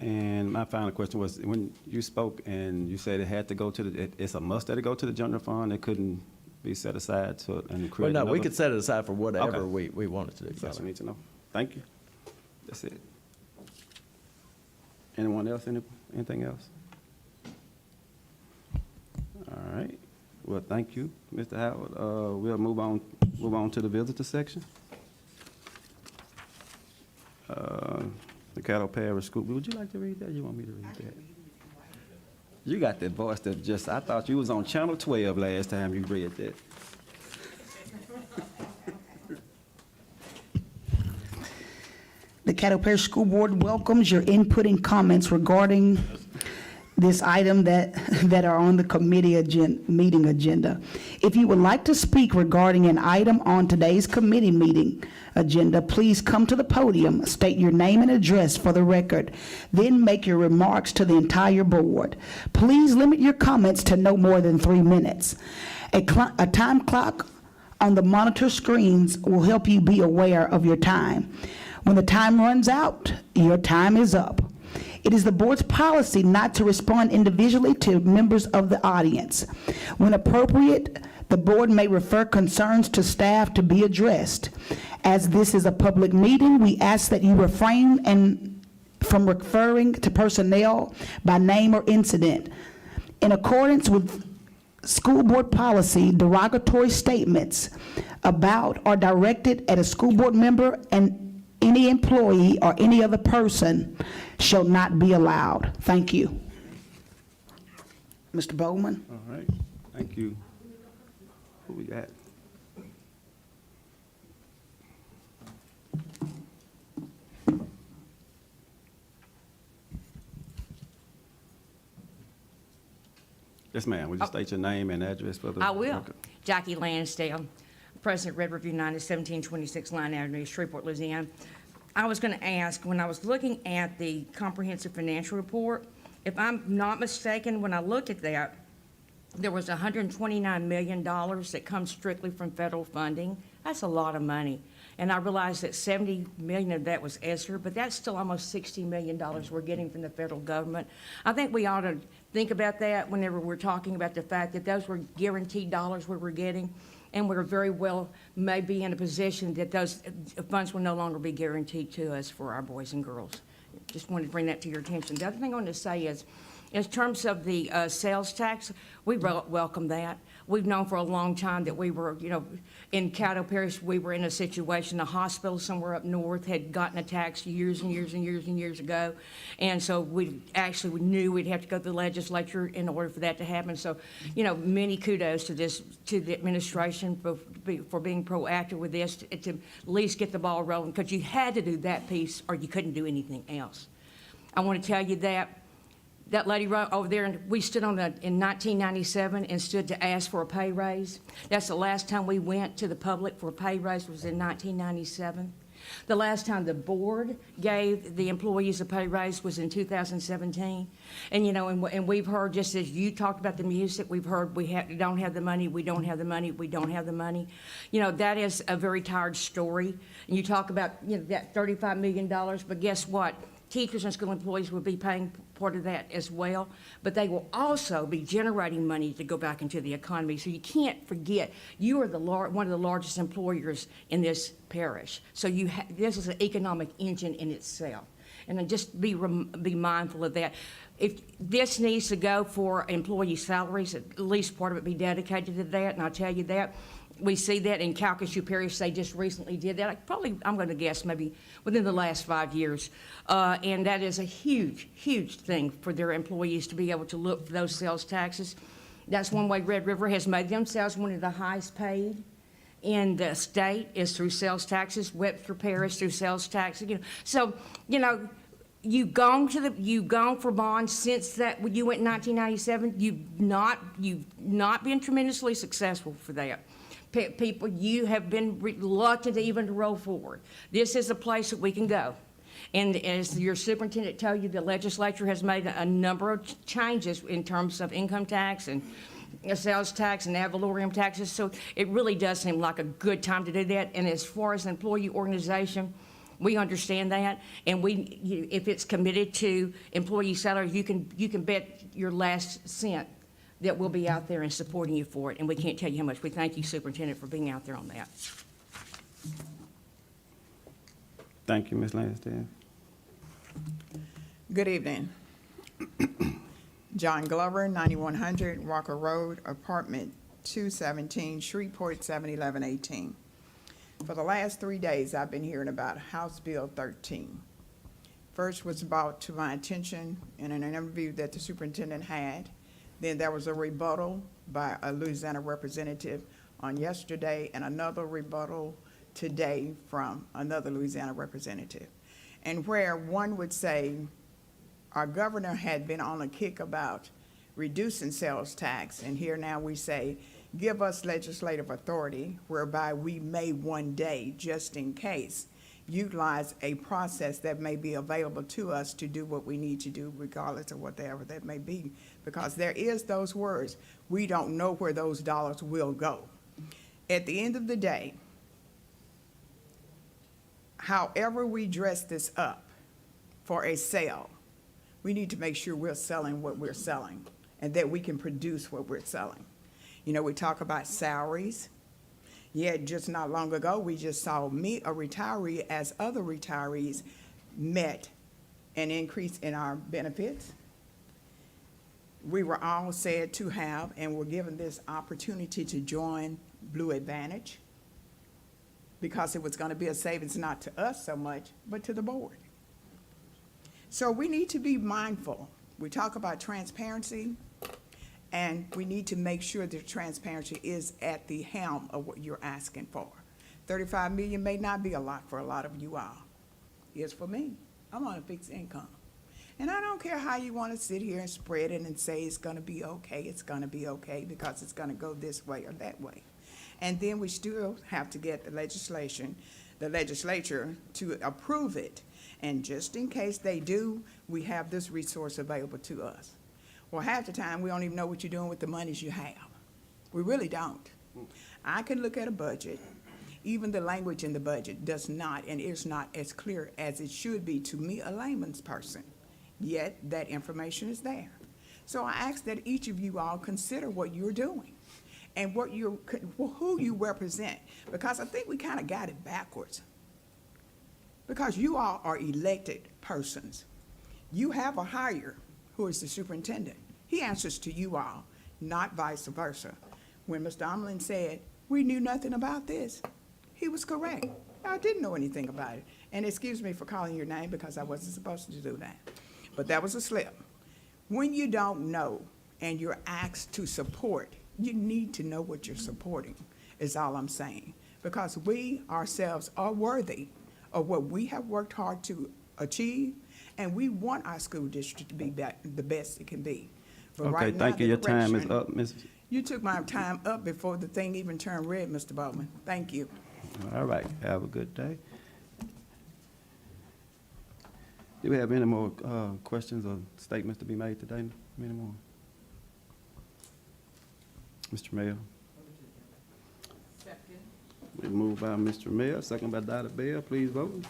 And my final question was, when you spoke and you said it had to go to it's a must that it go to the general fund, it couldn't be set aside to, and Well, create no, we another? could set it aside for whatever Okay. we wanted to do. That's what I need to know. Thank you. That's it. Anyone else, anything else? All right. Well, thank you, Mr. Howard. We'll move on to the visitor section. The Caddo Parish School. Would you like to read that? You want me to read that? You got that voice that just, I thought you was on Channel 12 last time you read that. The Caddo Parish School Board welcomes your input and comments regarding this item that are on the committee meeting agenda. If you would like to speak regarding an item on today's committee meeting agenda, please come to the podium, state your name and address for the record, then make your remarks to the entire board. Please limit your comments to no more than 3 minutes. A time clock on the monitor screens will help you be aware of your time. When the time runs out, your time is up. It is the board's policy not to respond individually to members of the audience. When appropriate, the board may refer concerns to staff to be addressed. As this is a public meeting, we ask that you refrain from referring to personnel by name or incident. In accordance with school board policy, derogatory statements about or directed at a school board member and any employee or any other person shall not be allowed. Thank you. Mr. Bowman? All right, thank you. Who we got? Yes, ma'am. Would you state your name and address for the? I will. record? Jackie Lansdale, President, Red Review 9 1726 Line Avenue, Shreveport, Louisiana. I was going to ask, when I was looking at the comprehensive financial report, if I'm not mistaken, when I looked at that, there was $129 million that comes strictly from federal funding. That's a lot of money. And I realized that 70 million of that was ESSER, but that's still almost $60 million we're getting from the federal government. I think we ought to think about that whenever we're talking about the fact that those were guaranteed dollars we were getting, and we're very well may be in a position that those funds will no longer be guaranteed to us for our boys and girls. Just wanted to bring that to your attention. The other thing I wanted to say is, in terms of the sales tax, we welcome that. We've known for a long time that we were, in Caddo Parish, we were in a situation, a hospital somewhere up north had gotten a tax years and years and years and years ago. And so we knew we'd have to go to the legislature in order for that to happen. So, many kudos to the administration for being proactive with this, to at least get the ball rolling, because you had to do that piece or you couldn't do anything else. I want to tell you that lady over there, and we stood in 1997 and stood to ask for a pay raise. That's the last time we went to the public for a pay raise was in 1997. The last time the board gave the employees a pay raise was in 2017. And, and we've heard, just as you talked about the music, we've heard we don't have the money, we don't have the money, we don't have the money. That is a very tired story. And you talk about, that $35 million, but guess what? teachers and school employees will be paying part of that as well, but they will also be generating money to go back into the economy. So you can't forget, you are one of the largest employers in this parish. So this is an economic engine in itself. And then just be mindful of that. If this needs to go for employee salaries, at least part of it be dedicated to that, and I'll tell you that. We see that in Calcasieu Parish, they just recently did that, probably, I'm gonna guess, maybe within the last 5 years. And that is a huge, huge thing for their employees to be able to look for those sales taxes. That's one way Red River has made themselves one of the highest paid in the state is through sales taxes, Webster Parish through sales taxes. So, you've gone for bonds since that when you went in 1997. You've not been tremendously successful for that. People, you have been reluctant even to roll forward. This is a place that we can go. And as your superintendent told you, the legislature has made a number of changes in terms of income tax and sales tax and ad valorem taxes. So it really does seem like a good time to do that. And as far as employee organization, we understand that. And if it's committed to employee salaries, you can bet your last cent that we'll be out there and supporting you for it. And we can't tell you how much we thank you, Superintendent, for being out there on that. Thank you, Ms. Lansdale. Good evening. John Glover, 9100 Walker Road, apartment 217, Shreveport, 71118. For the last 3 days, I've been hearing about House Bill 13. First was brought to my attention in an interview that the superintendent had. Then there was a rebuttal by a Louisiana representative on yesterday and another rebuttal today from another Louisiana representative. And where one would say our governor had been on a kick about reducing sales tax, and here now we say, give us legislative authority whereby we may one day, just in case, utilize a process that may be available to us to do what we need to do regardless of whatever that may be. Because there is those words, we don't know where those dollars will go. At the end of the day, however we dress this up for a sale, we need to make sure we're selling what we're selling and that we can produce what we're selling. We talk about salaries. Yeah, just not long ago, we just saw me, a retiree, as other retirees met an increase in our benefits. We were all said to have and were given this opportunity to join Blue Advantage because it was going to be a savings not to us so much, but to the board. So we need to be mindful. We talk about transparency, and we need to make sure that transparency is at the helm of what you're asking for. $35 million may not be a lot for a lot of you all. It's for me. I'm on a fixed income. And I don't care how you want to sit here and spread it and say it's going to be okay, because it's going to go this way or that way. And then we still have to get the legislature to approve it. And just in case they do, we have this resource available to us. Well, half the time, we don't even know what you're doing with the monies you have. We really don't. I can look at a budget. Even the language in the budget does not and is not as clear as it should be to me, a layman's person. Yet, that information is there. So I ask that each of you all consider what you're doing and who you represent, because I think we kind of got it backwards. Because you all are elected persons. You have a higher, who is the superintendent. He answers to you all, not vice versa. When Mr. Omlin said, we knew nothing about this, he was correct. I didn't know anything about it. And excuse me for calling your name because I wasn't supposed to do that. But that was a slip. When you don't know and you're asked to support, you need to know what you're supporting, is all I'm saying. Because we ourselves are worthy of what we have worked hard to achieve, and we want our school district to be the best it can be. But Okay, right now, thank you. Your time is direction- up, Ms. You took my time up before the thing even turned red, Mr. Bowman. Thank you. All right, have a good day. Do we have any more questions or statements to be made today? Any more? Mr. Mayor? Second. We moved by Mr. Mayor, second by Dr. Bell. Please vote.